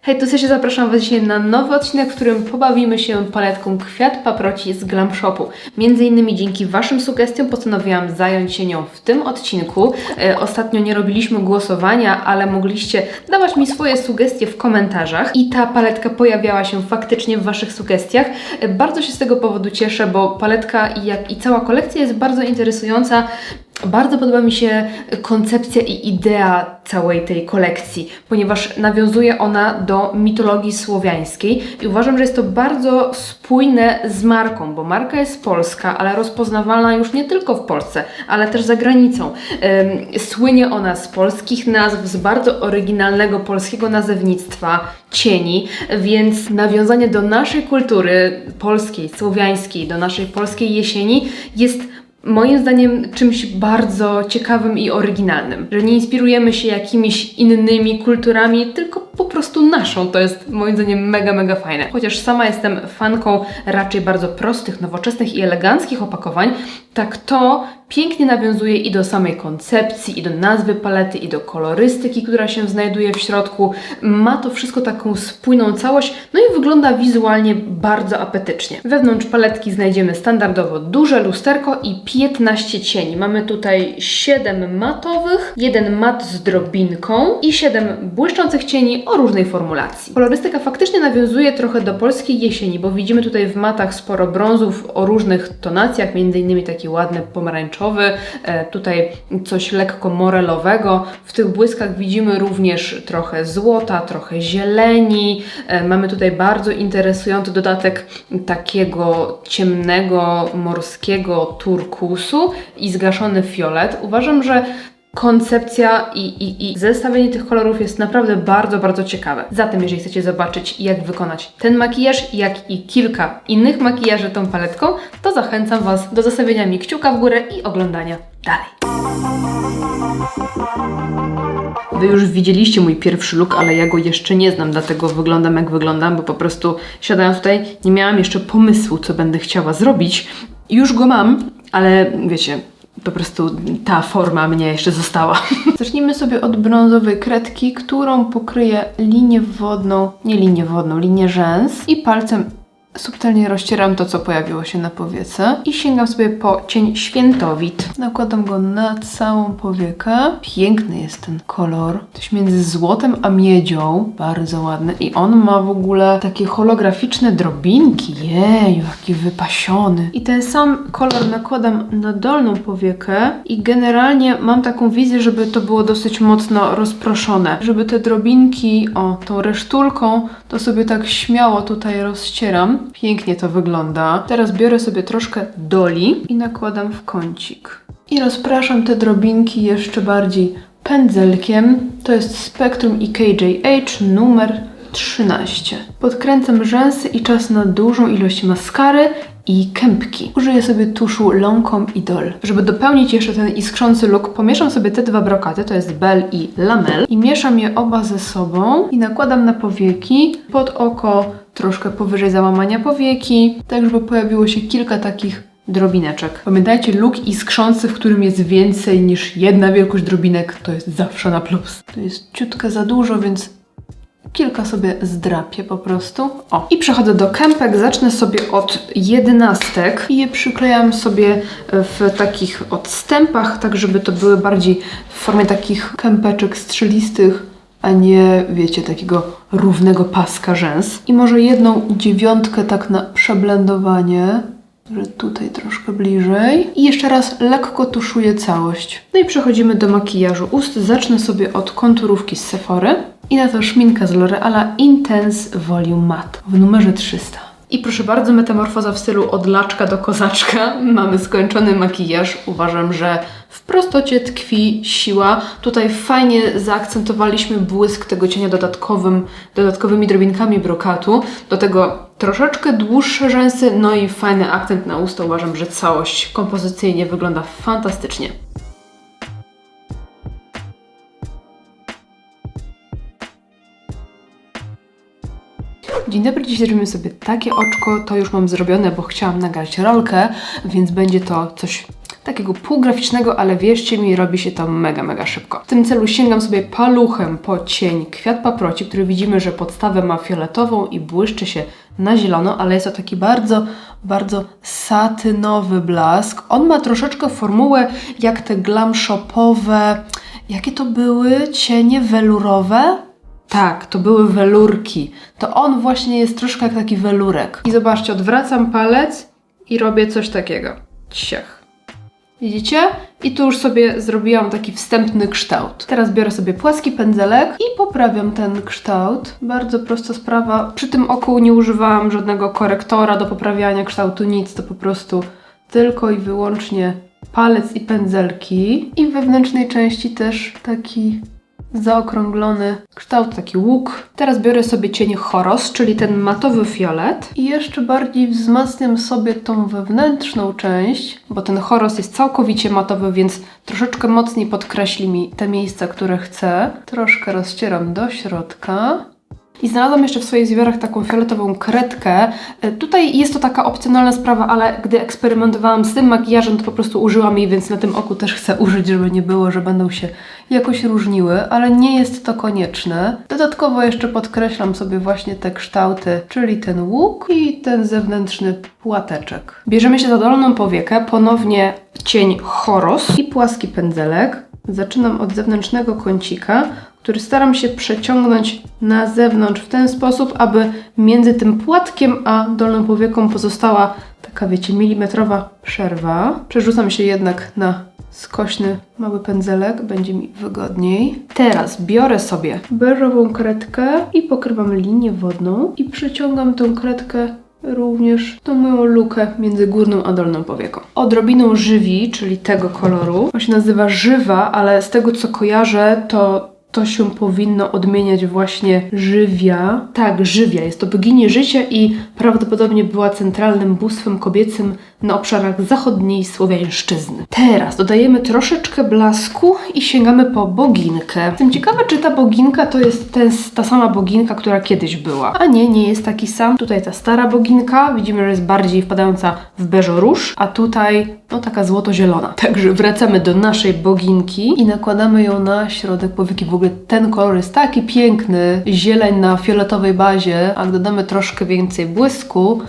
Hej, tu się zapraszam Was dzisiaj na nowy odcinek, w którym pobawimy się paletką Kwiat Paproci z Glam Shopu. Między innymi dzięki Waszym sugestiom postanowiłam zająć się nią w tym odcinku. Ostatnio nie robiliśmy głosowania, ale mogliście dawać mi swoje sugestie w komentarzach i ta paletka pojawiała się faktycznie w Waszych sugestiach. Bardzo się z tego powodu cieszę, bo paletka jak i cała kolekcja jest bardzo interesująca. Bardzo podoba mi się koncepcja i idea całej tej kolekcji, ponieważ nawiązuje ona do mitologii słowiańskiej i uważam, że jest to bardzo spójne z marką, bo marka jest polska, ale rozpoznawalna już nie tylko w Polsce, ale też za granicą. Słynie ona z polskich nazw, z bardzo oryginalnego polskiego nazewnictwa, cieni, więc nawiązanie do naszej kultury polskiej, słowiańskiej, do naszej polskiej jesieni jest moim zdaniem czymś bardzo ciekawym i oryginalnym, że nie inspirujemy się jakimiś innymi kulturami, tylko po prostu naszą. To jest moim zdaniem mega fajne. Chociaż sama jestem fanką raczej bardzo prostych, nowoczesnych i eleganckich opakowań, tak to pięknie nawiązuje i do samej koncepcji, i do nazwy palety, i do kolorystyki, która się znajduje w środku. Ma to wszystko taką spójną całość, no i wygląda wizualnie bardzo apetycznie. Wewnątrz paletki znajdziemy standardowo duże lusterko i 15 cieni. Mamy tutaj 7 matowych, 1 mat z drobinką i 7 błyszczących cieni o różnej formulacji. Kolorystyka faktycznie nawiązuje trochę do polskiej jesieni, bo widzimy tutaj w matach sporo brązów o różnych tonacjach, między innymi taki ładny pomarańczowy, tutaj coś lekko morelowego. W tych błyskach widzimy również trochę złota, trochę zieleni. Mamy tutaj bardzo interesujący dodatek takiego ciemnego, morskiego turkusu i zgaszony fiolet. Uważam, że koncepcja i zestawienie tych kolorów jest naprawdę bardzo ciekawe. Zatem jeżeli chcecie zobaczyć, jak wykonać ten makijaż, jak i kilka innych makijaży tą paletką, to zachęcam Was do zostawienia mi kciuka w górę i oglądania dalej. Wy już widzieliście mój pierwszy look, ale ja go jeszcze nie znam, dlatego wyglądam jak wyglądam, bo po prostu siadając tutaj nie miałam jeszcze pomysłu, co będę chciała zrobić. Już go mam, ale wiecie, po prostu ta forma mnie jeszcze została. Zacznijmy sobie od brązowej kredki, którą pokryję linię wodną, linię rzęs i palcem subtelnie rozcieram to, co pojawiło się na powiece i sięgam sobie po cień świętowit. Nakładam go na całą powiekę. Piękny jest ten kolor. Coś między złotem a miedzią. Bardzo ładny. I on ma w ogóle takie holograficzne drobinki. Jeju, jaki wypasiony. I ten sam kolor nakładam na dolną powiekę i generalnie mam taką wizję, żeby to było dosyć mocno rozproszone. Żeby te drobinki, tą resztulką, to sobie tak śmiało tutaj rozcieram. Pięknie to wygląda. Teraz biorę sobie troszkę doli i nakładam w kącik. I rozpraszam te drobinki jeszcze bardziej pędzelkiem. To jest Spectrum i KJH numer 13. Podkręcam rzęsy i czas na dużą ilość maskary i kępki. Użyję sobie tuszu Lancome Idol. Żeby dopełnić jeszcze ten iskrzący look, pomieszam sobie te dwa brokaty, to jest Belle i Lamel, i mieszam je oba ze sobą i nakładam na powieki, pod oko, troszkę powyżej załamania powieki, tak żeby pojawiło się kilka takich drobineczek. Pamiętajcie, look iskrzący, w którym jest więcej niż jedna wielkość drobinek, to jest zawsze na plus. To jest ciutkę za dużo, więc kilka sobie zdrapię po prostu. O! I przechodzę do kępek. Zacznę sobie od 11 i je przyklejam sobie w takich odstępach, tak żeby to były bardziej w formie takich kępeczek strzelistych, a nie, wiecie, takiego równego paska rzęs. I może jedną 9 tak na przeblendowanie, że tutaj troszkę bliżej. I jeszcze raz lekko tuszuję całość. No i przechodzimy do makijażu ust. Zacznę sobie od konturówki z Sephory. I na to szminka z L'Oreala Intense Volume Matte w numerze 300. I proszę bardzo, metamorfoza w stylu od laczka do kozaczka. Mamy skończony makijaż. Uważam, że w prostocie tkwi siła. Tutaj fajnie zaakcentowaliśmy błysk tego cienia dodatkowymi drobinkami brokatu. Do tego troszeczkę dłuższe rzęsy, no i fajny akcent na usta. Uważam, że całość kompozycyjnie wygląda fantastycznie. Dzień dobry, dziś zrobimy sobie takie oczko. To już mam zrobione, bo chciałam nagrać rolkę, więc będzie to coś takiego półgraficznego, ale wierzcie mi, robi się to mega, mega szybko. W tym celu sięgam sobie paluchem po cień Kwiat Paproci, który widzimy, że podstawę ma fioletową i błyszczy się na zielono, ale jest to taki bardzo, bardzo satynowy blask. On ma troszeczkę formułę jak te glam shopowe, jakie to były? Cienie welurowe? Tak, to były welurki. To on właśnie jest troszkę jak taki welurek. I zobaczcie, odwracam palec i robię coś takiego. Ciach. Widzicie? I tu już sobie zrobiłam taki wstępny kształt. Teraz biorę sobie płaski pędzelek i poprawiam ten kształt. Bardzo prosta sprawa. Przy tym oku nie używałam żadnego korektora do poprawiania kształtu, nic. To po prostu tylko i wyłącznie palec i pędzelki. I w wewnętrznej części też taki zaokrąglony kształt, taki łuk. Teraz biorę sobie cień Choros, czyli ten matowy fiolet i jeszcze bardziej wzmacniam sobie tą wewnętrzną część, bo ten Choros jest całkowicie matowy, więc troszeczkę mocniej podkreśli mi te miejsca, które chcę. Troszkę rozcieram do środka. I znalazłam jeszcze w swoich zbiorach taką fioletową kredkę. Tutaj jest to taka opcjonalna sprawa, ale gdy eksperymentowałam z tym makijażem, to po prostu użyłam jej, więc na tym oku też chcę użyć, żeby nie było, że będą się jakoś różniły, ale nie jest to konieczne. Dodatkowo jeszcze podkreślam sobie właśnie te kształty, czyli ten łuk i ten zewnętrzny płateczek. Bierzemy się za dolną powiekę, ponownie cień Choros i płaski pędzelek. Zaczynam od zewnętrznego kącika, który staram się przeciągnąć na zewnątrz w ten sposób, aby między tym płatkiem a dolną powieką pozostała taka, wiecie, milimetrowa przerwa. Przerzucam się jednak na skośny mały pędzelek, będzie mi wygodniej. Teraz biorę sobie beżową kredkę i pokrywam linię wodną i przeciągam tą kredkę również tą moją lukę między górną a dolną powieką. Odrobiną żywi, czyli tego koloru. On się nazywa Żywa, ale z tego co kojarzę, to się powinno odmieniać właśnie Żywia. Tak, Żywia. Jest to bogini życia i prawdopodobnie była centralnym bóstwem kobiecym na obszarach zachodniej słowiańszczyzny. Teraz dodajemy troszeczkę blasku i sięgamy po boginkę. Jestem ciekawa, czy ta boginka to jest ta sama boginka, która kiedyś była. A nie, nie jest taki sam. Tutaj ta stara boginka, widzimy, że jest bardziej wpadająca w beżo-róż, a tutaj no taka złoto-zielona. Także wracamy do naszej boginki i nakładamy ją na środek powieki. W ogóle ten kolor jest taki piękny, zieleń na fioletowej bazie, a gdy dodamy troszkę więcej błysku,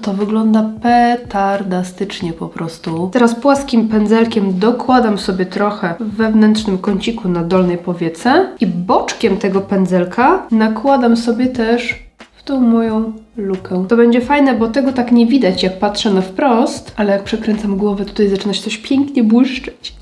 to wygląda petardastycznie po prostu. Teraz płaskim pędzelkiem dokładam sobie trochę w wewnętrznym kąciku na dolnej powiece i boczkiem tego pędzelka nakładam sobie też w tą moją lukę. To będzie fajne, bo tego tak nie widać, jak patrzę na wprost, ale jak przekręcam głowę, tutaj zaczyna się coś pięknie błyszczeć.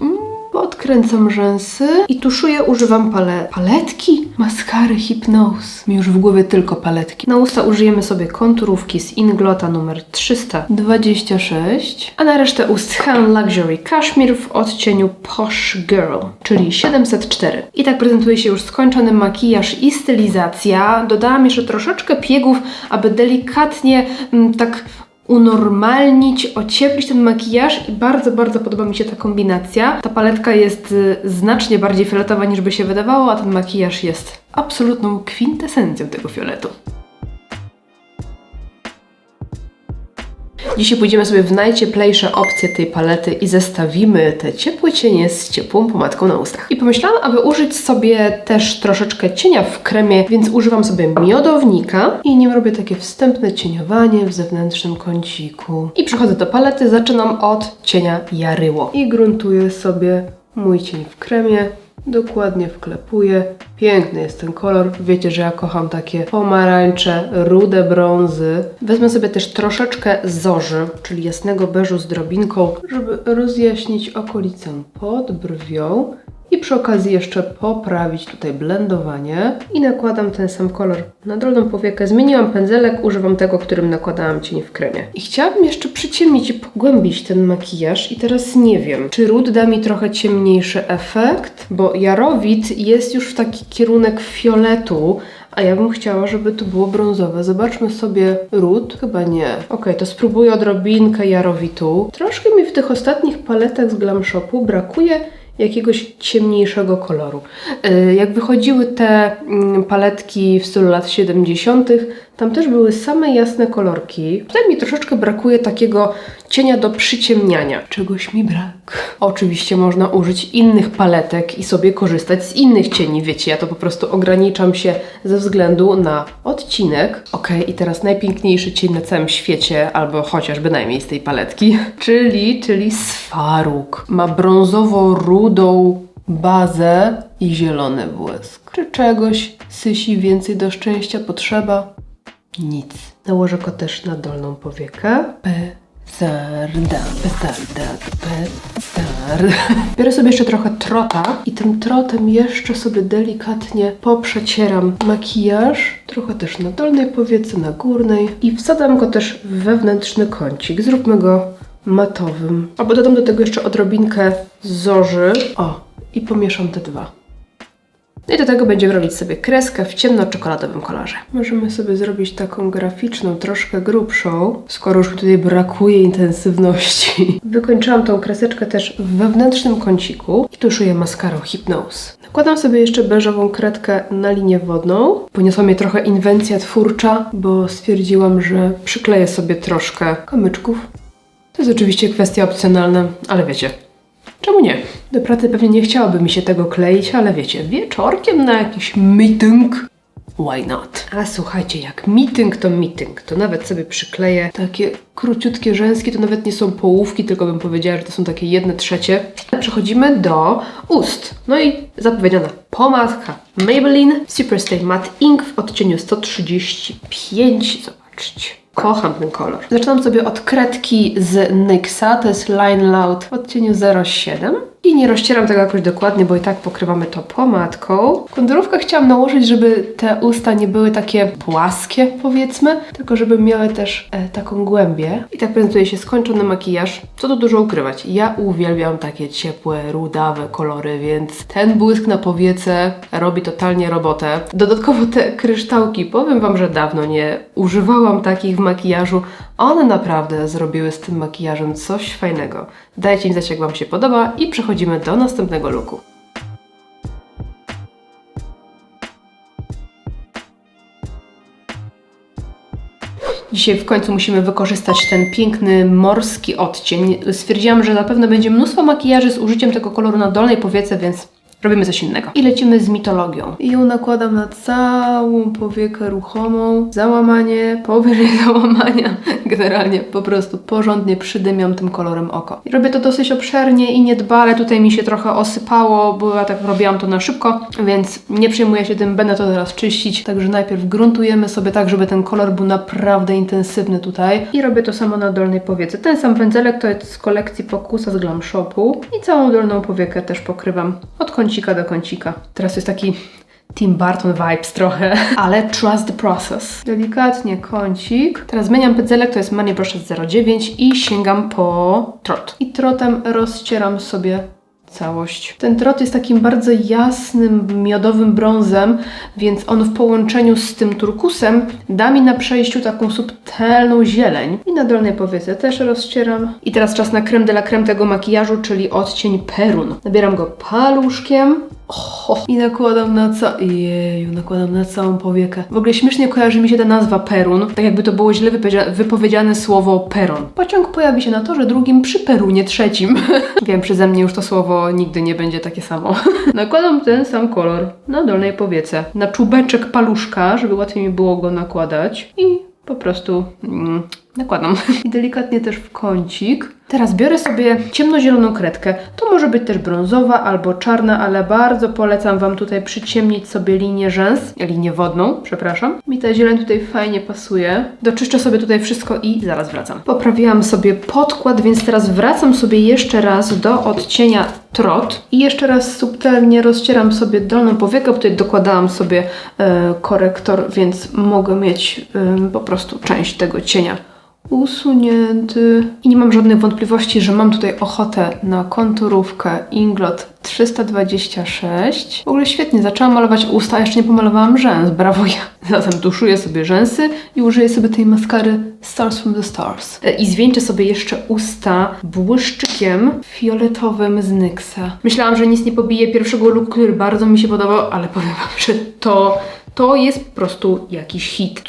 Odkręcam rzęsy i tuszuję, używam paletki, maskary Hypnose. Mi już w głowie tylko paletki. Na usta użyjemy sobie konturówki z Inglota numer 326, a na resztę ust Han Luxury Cashmere w odcieniu Posh Girl, czyli 704. I tak prezentuje się już skończony makijaż i stylizacja. Dodałam jeszcze troszeczkę piegów, aby delikatnie tak unormalnić, ocieplić ten makijaż i bardzo, bardzo podoba mi się ta kombinacja. Ta paletka jest znacznie bardziej fioletowa niż by się wydawało, a ten makijaż jest absolutną kwintesencją tego fioletu. Dzisiaj pójdziemy sobie w najcieplejsze opcje tej palety i zestawimy te ciepłe cienie z ciepłą pomadką na ustach. I pomyślałam, aby użyć sobie też troszeczkę cienia w kremie, więc używam sobie miodownika i nim robię takie wstępne cieniowanie w zewnętrznym kąciku. I przechodzę do palety, zaczynam od cienia Jaryło. I gruntuję sobie mój cień w kremie. Dokładnie wklepuję. Piękny jest ten kolor. Wiecie, że ja kocham takie pomarańcze, rude brązy. Wezmę sobie też troszeczkę zorzy, czyli jasnego beżu z drobinką, żeby rozjaśnić okolicę pod brwią. I przy okazji jeszcze poprawić tutaj blendowanie. I nakładam ten sam kolor na dolną powiekę. Zmieniłam pędzelek, używam tego, którym nakładałam cień w kremie. I chciałabym jeszcze przyciemnić i pogłębić ten makijaż. I teraz nie wiem, czy ród da mi trochę ciemniejszy efekt, bo jarowit jest już w taki kierunek fioletu, a ja bym chciała, żeby to było brązowe. Zobaczmy sobie ród. Chyba nie. Okej, to spróbuję odrobinkę jarowitu. Troszkę mi w tych ostatnich paletach z Glam Shopu brakuje jakiegoś ciemniejszego koloru. Jak wychodziły te paletki w stylu lat 70., tam też były same jasne kolorki. Tutaj mi troszeczkę brakuje takiego cienia do przyciemniania. Czegoś mi brak. Oczywiście można użyć innych paletek i sobie korzystać z innych cieni. Wiecie, ja to po prostu ograniczam się ze względu na odcinek. Ok, i teraz najpiękniejszy cień na całym świecie, albo chociaż bynajmniej z tej paletki, czyli Sfaruk. Ma brązowo-rudą bazę i zielony błysk. Czy czegoś Sysi więcej do szczęścia potrzeba? Nic. Nałożę go też na dolną powiekę. Pesarda. Biorę sobie jeszcze trochę trota i tym trotem jeszcze sobie delikatnie poprzecieram makijaż. Trochę też na dolnej powiece, na górnej. I wsadzam go też w wewnętrzny kącik. Zróbmy go matowym. Albo dodam do tego jeszcze odrobinkę zorzy. O, i pomieszam te dwa. No i do tego będziemy robić sobie kreskę w ciemno-czekoladowym kolorze. Możemy sobie zrobić taką graficzną, troszkę grubszą, skoro już tutaj brakuje intensywności. Wykończyłam tą kreseczkę też w wewnętrznym kąciku i tuszuję maskarą Hypnose. Nakładam sobie jeszcze beżową kredkę na linię wodną. Poniosła mnie trochę inwencja twórcza, bo stwierdziłam, że przykleję sobie troszkę kamyczków. To jest oczywiście kwestia opcjonalna, ale wiecie, czemu nie? Do pracy pewnie nie chciałoby mi się tego kleić, ale wiecie, wieczorkiem na jakiś meeting, why not? A słuchajcie, jak meeting, to nawet sobie przykleję takie króciutkie rzęski, to nawet nie są połówki, tylko bym powiedziała, że to są takie 1/3. Przechodzimy do ust. No i zapowiedziana pomadka Maybelline Superstay Matte Ink w odcieniu 135. Zobaczcie. Kocham ten kolor. Zaczynam sobie od kredki z NYXa, to jest Line Loud w odcieniu 07. I nie rozcieram tego jakoś dokładnie, bo i tak pokrywamy to pomadką. Konturówkę chciałam nałożyć, żeby te usta nie były takie płaskie, powiedzmy, tylko żeby miały też taką głębię. I tak prezentuje się skończony makijaż. Co tu dużo ukrywać? Ja uwielbiam takie ciepłe, rudawe kolory, więc ten błysk na powiece robi totalnie robotę. Dodatkowo te kryształki, powiem Wam, że dawno nie używałam takich w makijażu. One naprawdę zrobiły z tym makijażem coś fajnego. Dajcie mi znać, jak Wam się podoba i przechodzimy do następnego looku. Dzisiaj w końcu musimy wykorzystać ten piękny morski odcień. Stwierdziłam, że zapewne będzie mnóstwo makijaży z użyciem tego koloru na dolnej powiece, więc robimy coś innego. I lecimy z mitologią. I ją nakładam na całą powiekę ruchomą. Załamanie, powyżej załamania. Generalnie po prostu porządnie przydymiam tym kolorem oko. I robię to dosyć obszernie i niedbale. Tutaj mi się trochę osypało, bo ja tak robiłam to na szybko, więc nie przejmuję się tym, będę to teraz czyścić. Także najpierw gruntujemy sobie tak, żeby ten kolor był naprawdę intensywny tutaj. I robię to samo na dolnej powiece. Ten sam pędzelek to jest z kolekcji Pokusa z Glam Shopu. I całą dolną powiekę też pokrywam od kącika do kącika. Teraz jest taki Tim Burton vibes trochę, ale trust the process. Delikatnie kącik. Teraz zmieniam pędzelek, to jest Money Brushes 09 i sięgam po trot. I trotem rozcieram sobie całość. Ten trot jest takim bardzo jasnym, miodowym brązem, więc on w połączeniu z tym turkusem da mi na przejściu taką subtelną zieleń. I na dolnej powiece też rozcieram. I teraz czas na creme de la creme tego makijażu, czyli odcień Perun. Nabieram go paluszkiem. I nakładam nakładam na całą powiekę. W ogóle śmiesznie kojarzy mi się ta nazwa Perun, tak jakby to było źle wypowiedziane słowo peron. Pociąg pojawi się na torze drugim przy perunie trzecim. Wiem, przeze mnie już to słowo nigdy nie będzie takie samo. Nakładam ten sam kolor na dolnej powiece, na czubeczek paluszka, żeby łatwiej mi było go nakładać i po prostu nakładam. I delikatnie też w kącik. Teraz biorę sobie ciemnozieloną kredkę. To może być też brązowa albo czarna, ale bardzo polecam Wam tutaj przyciemnić sobie linię wodną, przepraszam. Mi ta zieleń tutaj fajnie pasuje. Doczyszczę sobie tutaj wszystko i zaraz wracam. Poprawiłam sobie podkład, więc teraz wracam sobie jeszcze raz do odcienia Trot i jeszcze raz subtelnie rozcieram sobie dolną powiekę, bo tutaj dokładałam sobie korektor, więc mogę mieć po prostu część tego cienia usunięty. I nie mam żadnych wątpliwości, że mam tutaj ochotę na konturówkę Inglot 326. W ogóle świetnie, zaczęłam malować usta, a jeszcze nie pomalowałam rzęs. Brawo ja. Zatem tuszuję sobie rzęsy i użyję sobie tej maskary Stars from the Stars. I zwieńczę sobie jeszcze usta błyszczykiem fioletowym z NYXa. Myślałam, że nic nie pobije pierwszego looku, który bardzo mi się podobał, ale powiem wam, że to jest po prostu jakiś hit.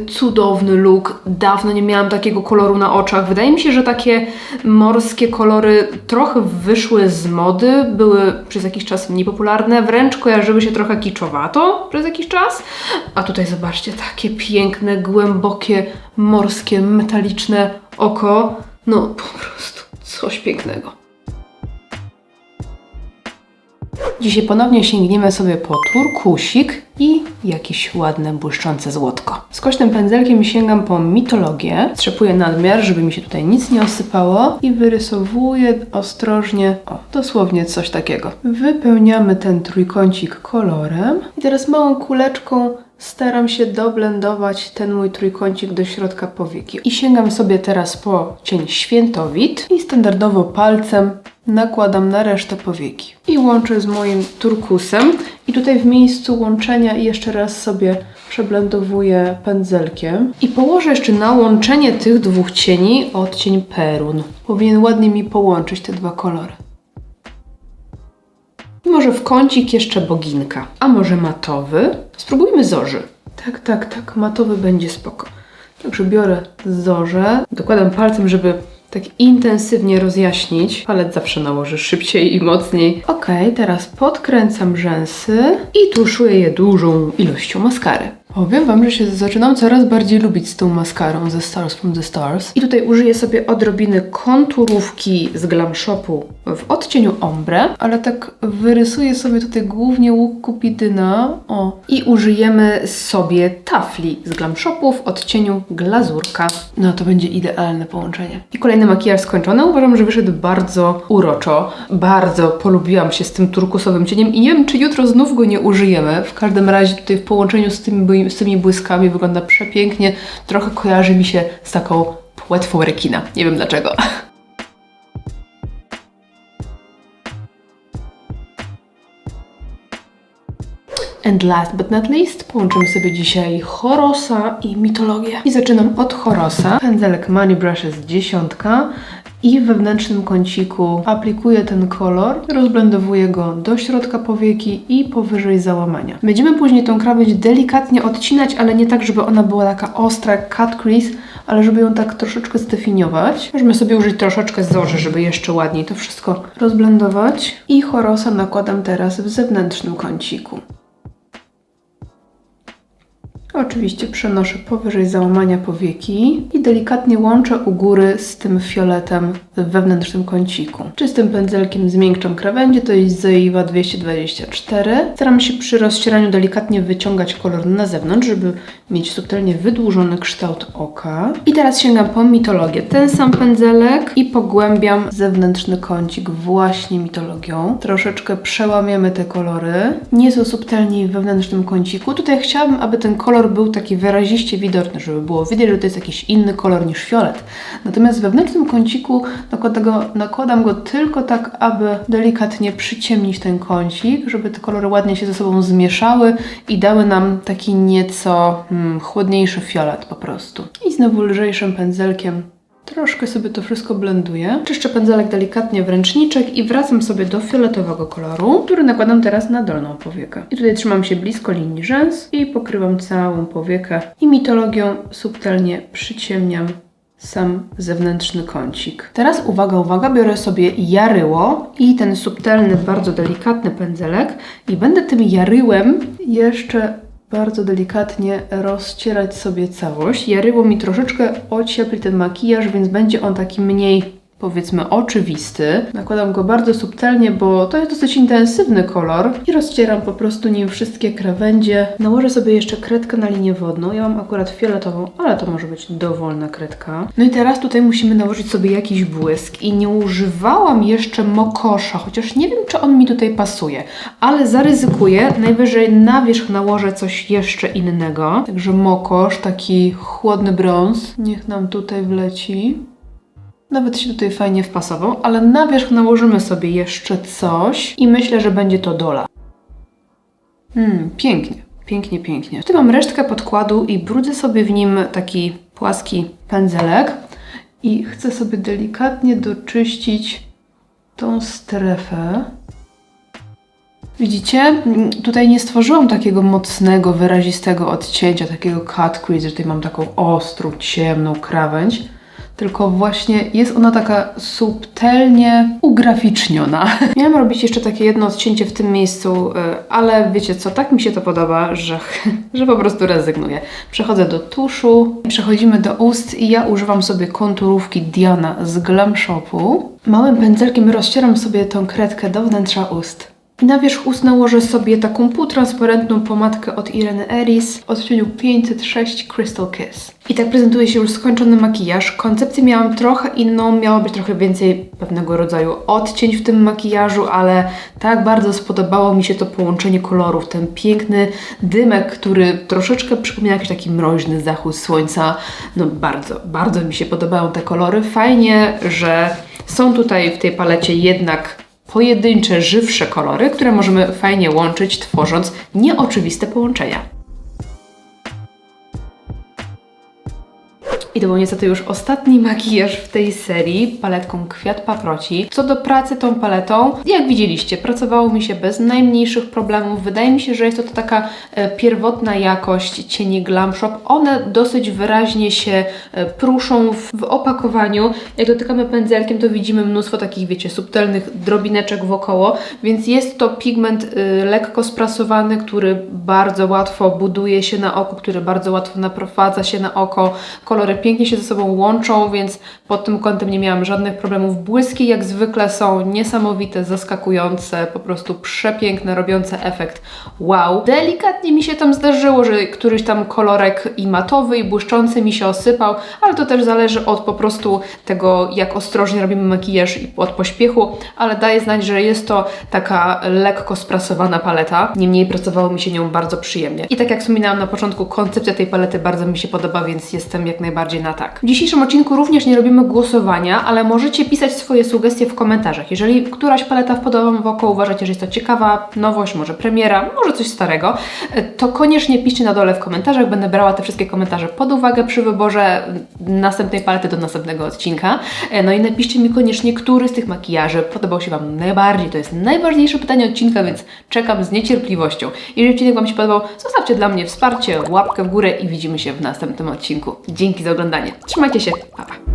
Cudowny look. Dawno nie miałam takiego koloru na oczach. Wydaje mi się, że takie morskie kolory trochę wyszły z mody. Były przez jakiś czas niepopularne. Wręcz kojarzyły się trochę kiczowato przez jakiś czas. A tutaj zobaczcie, takie piękne, głębokie, morskie, metaliczne oko. No po prostu coś pięknego. Dzisiaj ponownie sięgniemy sobie po turkusik i jakieś ładne, błyszczące złotko. Skośnym pędzelkiem sięgam po mitologię, strzepuję nadmiar, żeby mi się tutaj nic nie osypało i wyrysowuję ostrożnie, dosłownie coś takiego. Wypełniamy ten trójkącik kolorem i teraz małą kuleczką staram się doblendować ten mój trójkącik do środka powieki. I sięgam sobie teraz po cień świętowit i standardowo palcem nakładam na resztę powieki. I łączę z moim turkusem. I tutaj w miejscu łączenia jeszcze raz sobie przeblendowuję pędzelkiem. I położę jeszcze na łączenie tych dwóch cieni odcień Perun. Powinien ładnie mi połączyć te dwa kolory. I może w kącik jeszcze boginka. A może matowy? Spróbujmy zorzy. Tak, matowy będzie spoko. Także biorę zorzę, dokładam palcem, żeby tak intensywnie rozjaśnić. Palec zawsze nałożę szybciej i mocniej. Ok, teraz podkręcam rzęsy i tuszuję je dużą ilością maskary. Powiem wam, że się zaczynam coraz bardziej lubić z tą maskarą ze Stars from the Stars. I tutaj użyję sobie odrobiny konturówki z Glam Shopu w odcieniu ombre, ale tak wyrysuję sobie tutaj głównie łuk kupidyna. I użyjemy sobie tafli z Glam Shopu w odcieniu glazurka. No to będzie idealne połączenie. I kolejny makijaż skończony. Uważam, że wyszedł bardzo uroczo. Bardzo polubiłam się z tym turkusowym cieniem i nie wiem, czy jutro znów go nie użyjemy. W każdym razie tutaj w połączeniu z tymi błyskami wygląda przepięknie. Trochę kojarzy mi się z taką płetwą rekina. Nie wiem dlaczego. And last but not least połączymy sobie dzisiaj Horosa i mitologię. I zaczynam od Horosa. Pędzelek Money Brushes 10 i w wewnętrznym kąciku aplikuję ten kolor, rozblendowuję go do środka powieki i powyżej załamania. Będziemy później tą krawędź delikatnie odcinać, ale nie tak, żeby ona była taka ostra, cut crease, ale żeby ją tak troszeczkę zdefiniować. Możemy sobie użyć troszeczkę zorzy, żeby jeszcze ładniej to wszystko rozblendować. I Horosa nakładam teraz w zewnętrznym kąciku. Oczywiście przenoszę powyżej załamania powieki i delikatnie łączę u góry z tym fioletem w wewnętrznym kąciku. Czystym pędzelkiem zmiękczam krawędzie, to jest Zoeva 224. Staram się przy rozcieraniu delikatnie wyciągać kolor na zewnątrz, żeby mieć subtelnie wydłużony kształt oka. I teraz sięgam po mitologię. Ten sam pędzelek i pogłębiam zewnętrzny kącik właśnie mitologią. Troszeczkę przełamiemy te kolory. Nieco subtelniej w wewnętrznym kąciku. Tutaj chciałabym, aby ten kolor był taki wyraziście widoczny, żeby było widać, że to jest jakiś inny kolor niż fiolet. Natomiast w wewnętrznym kąciku nakładam go tylko tak, aby delikatnie przyciemnić ten kącik, żeby te kolory ładnie się ze sobą zmieszały i dały nam taki nieco chłodniejszy fiolet po prostu. I znowu lżejszym pędzelkiem troszkę sobie to wszystko blenduję. Czyszczę pędzelek delikatnie w ręczniczek i wracam sobie do fioletowego koloru, który nakładam teraz na dolną powiekę. I tutaj trzymam się blisko linii rzęs i pokrywam całą powiekę i mitologią subtelnie przyciemniam sam zewnętrzny kącik. Teraz uwaga, biorę sobie jaryło i ten subtelny, bardzo delikatny pędzelek i będę tym jaryłem jeszcze bardzo delikatnie rozcierać sobie całość. Jaryło mi troszeczkę ociepli ten makijaż, więc będzie on taki mniej powiedzmy oczywisty. Nakładam go bardzo subtelnie, bo to jest dosyć intensywny kolor i rozcieram po prostu nim wszystkie krawędzie. Nałożę sobie jeszcze kredkę na linię wodną. Ja mam akurat fioletową, ale to może być dowolna kredka. No i teraz tutaj musimy nałożyć sobie jakiś błysk i nie używałam jeszcze mokosza, chociaż nie wiem, czy on mi tutaj pasuje, ale zaryzykuję. Najwyżej na wierzch nałożę coś jeszcze innego. Także mokosz, taki chłodny brąz, niech nam tutaj wleci. Nawet się tutaj fajnie wpasował, ale na wierzch nałożymy sobie jeszcze coś i myślę, że będzie to dola. Pięknie, pięknie, pięknie. Tutaj mam resztkę podkładu i brudzę sobie w nim taki płaski pędzelek i chcę sobie delikatnie doczyścić tą strefę. Widzicie? Tutaj nie stworzyłam takiego mocnego, wyrazistego odcięcia, takiego cut crease, że tutaj mam taką ostrą, ciemną krawędź, tylko właśnie jest ona taka subtelnie ugraficzniona. Miałam robić jeszcze takie jedno odcięcie w tym miejscu, ale wiecie co, tak mi się to podoba, że po prostu rezygnuję. Przechodzę do tuszu, przechodzimy do ust i ja używam sobie konturówki Diana z Glam Shopu. Małym pędzelkiem rozcieram sobie tą kredkę do wnętrza ust. I na wierzch ust nałożę sobie taką półtransparentną pomadkę od Ireny Eris w odcieniu 506 Crystal Kiss. I tak prezentuje się już skończony makijaż. Koncepcję miałam trochę inną, miało być trochę więcej pewnego rodzaju odcień w tym makijażu, ale tak bardzo spodobało mi się to połączenie kolorów. Ten piękny dymek, który troszeczkę przypomina jakiś taki mroźny zachód słońca. No bardzo mi się podobają te kolory. Fajnie, że są tutaj w tej palecie jednak pojedyncze, żywsze kolory, które możemy fajnie łączyć, tworząc nieoczywiste połączenia. I to był niestety już ostatni makijaż w tej serii paletką Kwiat Paproci. Co do pracy tą paletą, jak widzieliście, pracowało mi się bez najmniejszych problemów. Wydaje mi się, że jest to taka pierwotna jakość cieni Glam Shop. One dosyć wyraźnie się pruszą w opakowaniu. Jak dotykamy pędzelkiem, to widzimy mnóstwo takich, wiecie, subtelnych drobineczek wokoło, więc jest to pigment lekko sprasowany, który bardzo łatwo buduje się na oko, który bardzo łatwo naprowadza się na oko. Kolory pięknie się ze sobą łączą, więc pod tym kątem nie miałam żadnych problemów. Błyski jak zwykle są niesamowite, zaskakujące, po prostu przepiękne, robiące efekt wow. Delikatnie mi się tam zdarzyło, że któryś tam kolorek i matowy, i błyszczący mi się osypał, ale to też zależy od po prostu tego, jak ostrożnie robimy makijaż i od pośpiechu, ale daję znać, że jest to taka lekko sprasowana paleta. Niemniej pracowało mi się nią bardzo przyjemnie. I tak jak wspominałam na początku, koncepcja tej palety bardzo mi się podoba, więc jestem jak najbardziej na tak. W dzisiejszym odcinku również nie robimy głosowania, ale możecie pisać swoje sugestie w komentarzach. Jeżeli któraś paleta wpadła Wam w oko, uważacie, że jest to ciekawa nowość, może premiera, może coś starego, to koniecznie piszcie na dole w komentarzach. Będę brała te wszystkie komentarze pod uwagę przy wyborze następnej palety do następnego odcinka. No i napiszcie mi koniecznie, który z tych makijaży podobał się Wam najbardziej. To jest najważniejsze pytanie odcinka, więc czekam z niecierpliwością. Jeżeli odcinek Wam się podobał, zostawcie dla mnie wsparcie, łapkę w górę i widzimy się w następnym odcinku. Dzięki za oglądanie. Trzymajcie się. Pa, pa.